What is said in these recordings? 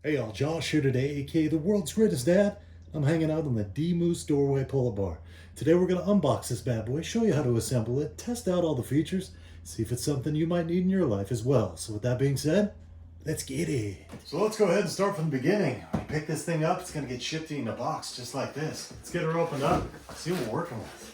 Hey y'all, Josh here today, aka the world's greatest dad. I'm hanging out on the DMoose Pull Up Bar. Today we're going to unbox this bad boy, show you how to assemble it, test out all the features, see if it's something you might need in your life as well. So with that being said, let's get it. So let's go ahead and start from the beginning. When you pick this thing up, it's going to get shipped in a box just like this. Let's get her opened up, see what we're working with.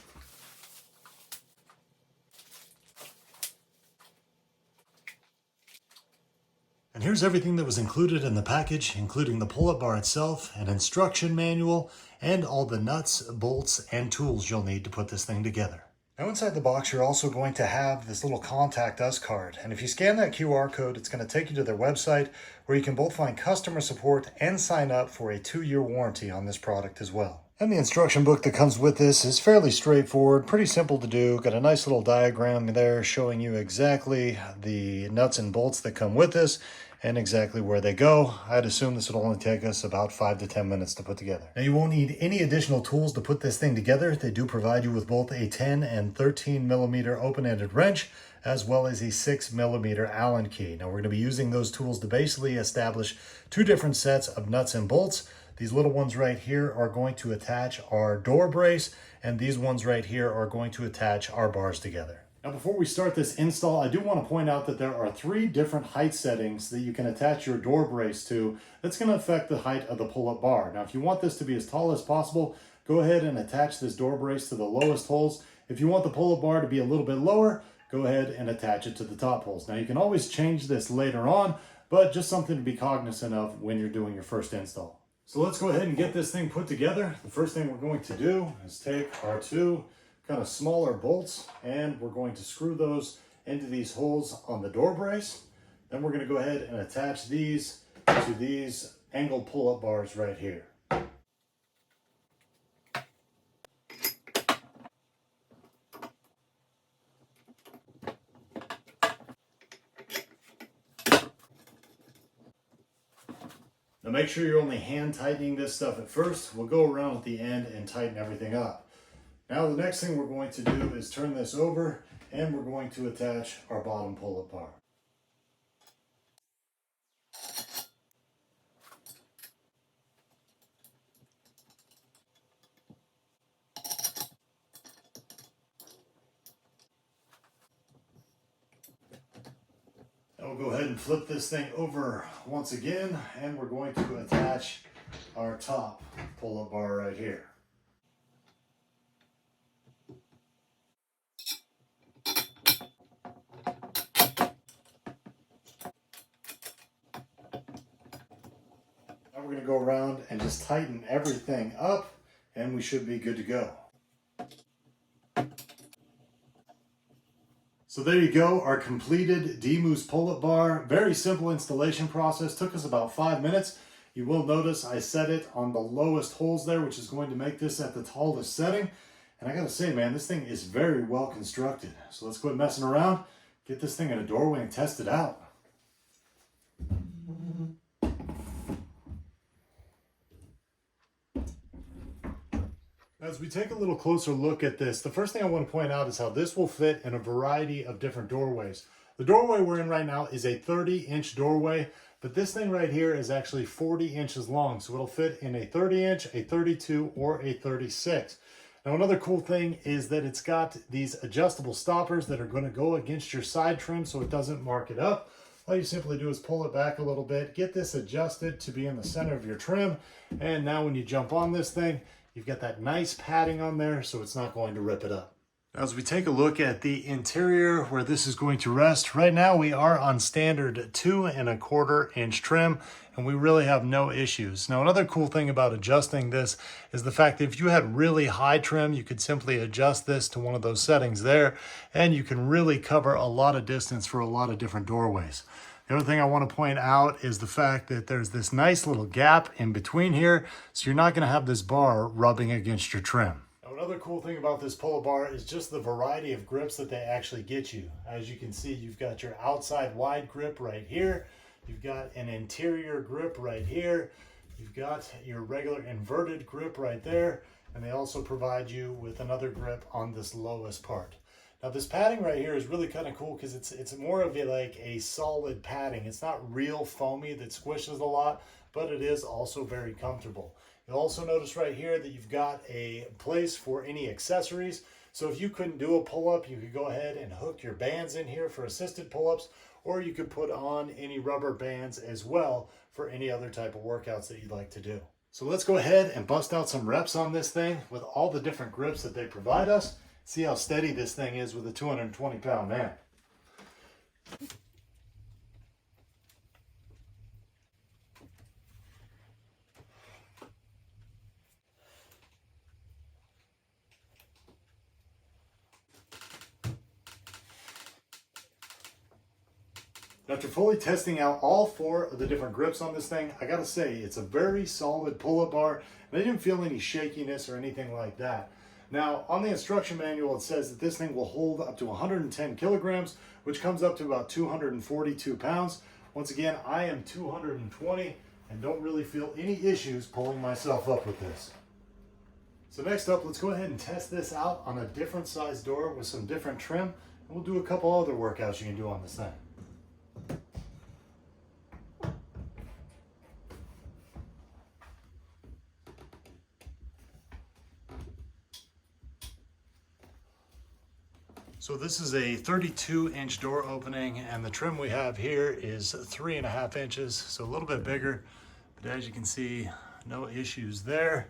And here's everything that was included in the package, including the pull-up bar itself, an instruction manual, and all the nuts, bolts, and tools you'll need to put this thing together. Now inside the box, you're also going to have this little Contact Us card. And if you scan that QR code, it's going to take you to their website where you can both find customer support and sign up for a 2-year warranty on this product as well. And the instruction book that comes with this is fairly straightforward, pretty simple to do. Got a nice little diagram there showing you exactly the nuts and bolts that come with this and exactly where they go. I'd assume this would only take us about 5 to 10 minutes to put together. Now you won't need any additional tools to put this thing together. They do provide you with both a 10 and 13 millimeter open-ended wrench, as well as a 6 millimeter Allen key. Now we're going to be using those tools to basically establish 2 different sets of nuts and bolts. These little ones right here are going to attach our door brace, and these ones right here are going to attach our bars together. Now before we start this install, I do want to point out that there are 3 different height settings that you can attach your door brace to that's going to affect the height of the pull-up bar. Now if you want this to be as tall as possible, go ahead and attach this door brace to the lowest holes. If you want the pull-up bar to be a little bit lower, go ahead and attach it to the top holes. Now you can always change this later on, but just something to be cognizant of when you're doing your first install. So let's go ahead and get this thing put together. The first thing we're going to do is take our 2 kind of smaller bolts, and we're going to screw those into these holes on the door brace. Then we're going to go ahead and attach these to these angled pull-up bars right here. Now make sure you're only hand tightening this stuff at first. We'll go around at the end and tighten everything up. Now the next thing we're going to do is turn this over, and we're going to attach our bottom pull-up bar. Now we'll go ahead and flip this thing over once again, and we're going to attach our top pull-up bar right here. Now we're going to go around and just tighten everything up, and we should be good to go. So there you go, our completed DMoose pull-up bar. Very simple installation process, took us about 5 minutes. You will notice I set it on the lowest holes there, which is going to make this at the tallest setting. And I gotta say, man, this thing is very well constructed. So let's quit messing around, get this thing in a doorway and test it out. As we take a little closer look at this, the first thing I want to point out is how this will fit in a variety of different doorways. The doorway we're in right now is a 30-inch doorway, but this thing right here is actually 40 inches long, so it'll fit in a 30-inch, a 32, or a 36. Now another cool thing is that it's got these adjustable stoppers that are going to go against your side trim so it doesn't mark it up. All you simply do is pull it back a little bit, get this adjusted to be in the center of your trim, and now when you jump on this thing, you've got that nice padding on there so it's not going to rip it up. As we take a look at the interior where this is going to rest, right now we are on standard 2 1/4 inch trim, and we really have no issues. Now another cool thing about adjusting this is the fact that if you had really high trim, you could simply adjust this to one of those settings there, and you can really cover a lot of distance for a lot of different doorways. The other thing I want to point out is the fact that there's this nice little gap in between here, so you're not going to have this bar rubbing against your trim. Now, another cool thing about this pull-up bar is just the variety of grips that they actually get you. As you can see, you've got your outside wide grip right here. You've got an interior grip right here. You've got your regular inverted grip right there. And they also provide you with another grip on this lowest part. Now this padding right here is really kind of cool because it's more of a solid padding. It's not real foamy that squishes a lot, but it is also very comfortable. You'll also notice right here that you've got a place for any accessories. So if you couldn't do a pull-up, you could go ahead and hook your bands in here for assisted pull-ups, or you could put on any rubber bands as well for any other type of workouts that you'd like to do. So let's go ahead and bust out some reps on this thing with all the different grips that they provide us. See how steady this thing is with a 220-pound man. After fully testing out all 4 of the different grips on this thing, I gotta say, it's a very solid pull-up bar, and I didn't feel any shakiness or anything like that. Now, on the instruction manual, it says that this thing will hold up to 110 kilograms, which comes up to about 242 pounds. Once again, I am 220 and don't really feel any issues pulling myself up with this. So next up, let's go ahead and test this out on a different size door with some different trim, and we'll do a couple other workouts you can do on this thing. So this is a 32-inch door opening, and the trim we have here is 3.5 inches, so a little bit bigger, but as you can see, no issues there.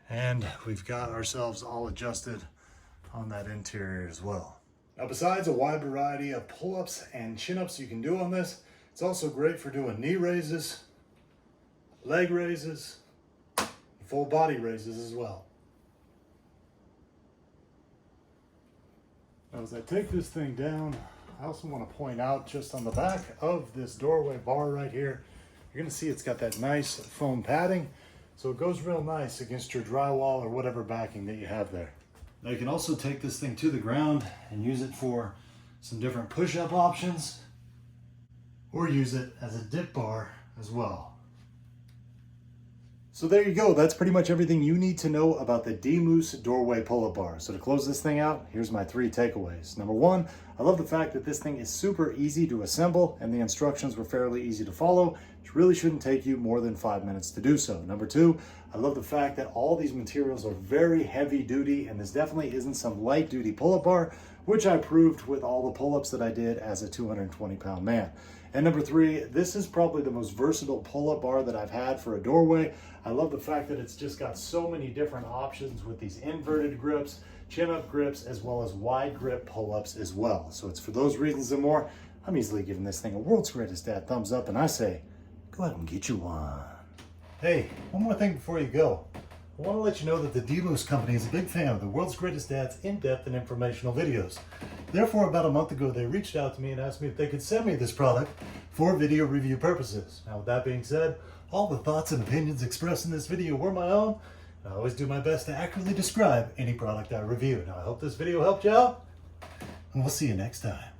And we've got ourselves all adjusted on that interior as well. Now, besides a wide variety of pull-ups and chin-ups you can do on this, it's also great for doing knee raises, leg raises, full body raises as well. Now, as I take this thing down, I also want to point out just on the back of this doorway bar right here, you're going to see it's got that nice foam padding, so it goes real nice against your drywall or whatever backing that you have there. Now you can also take this thing to the ground and use it for some different push-up options, or use it as a dip bar as well. So there you go. That's pretty much everything you need to know about the DMoose doorway pull-up bar. So to close this thing out, here's my 3 takeaways. Number 1, I love the fact that this thing is super easy to assemble and the instructions were fairly easy to follow, which really shouldn't take you more than 5 minutes to do so. Number 2, I love the fact that all these materials are very heavy duty, and this definitely isn't some light duty pull-up bar, which I proved with all the pull-ups that I did as a 220-pound man. And number 3, this is probably the most versatile pull-up bar that I've had for a doorway. I love the fact that it's just got so many different options with these inverted grips, chin-up grips, as well as wide grip pull-ups as well. So it's for those reasons and more, I'm easily giving this thing a world's greatest dad thumbs up, and I say, go ahead and get you one. Hey, one more thing before you go. I want to let you know that the DMoose company is a big fan of the world's greatest dad's in-depth and informational videos. Therefore, about a month ago, they reached out to me and asked me if they could send me this product for video review purposes. Now, with that being said, all the thoughts and opinions expressed in this video were my own. I always do my best to accurately describe any product I review. Now, I hope this video helped you out, and we'll see you next time.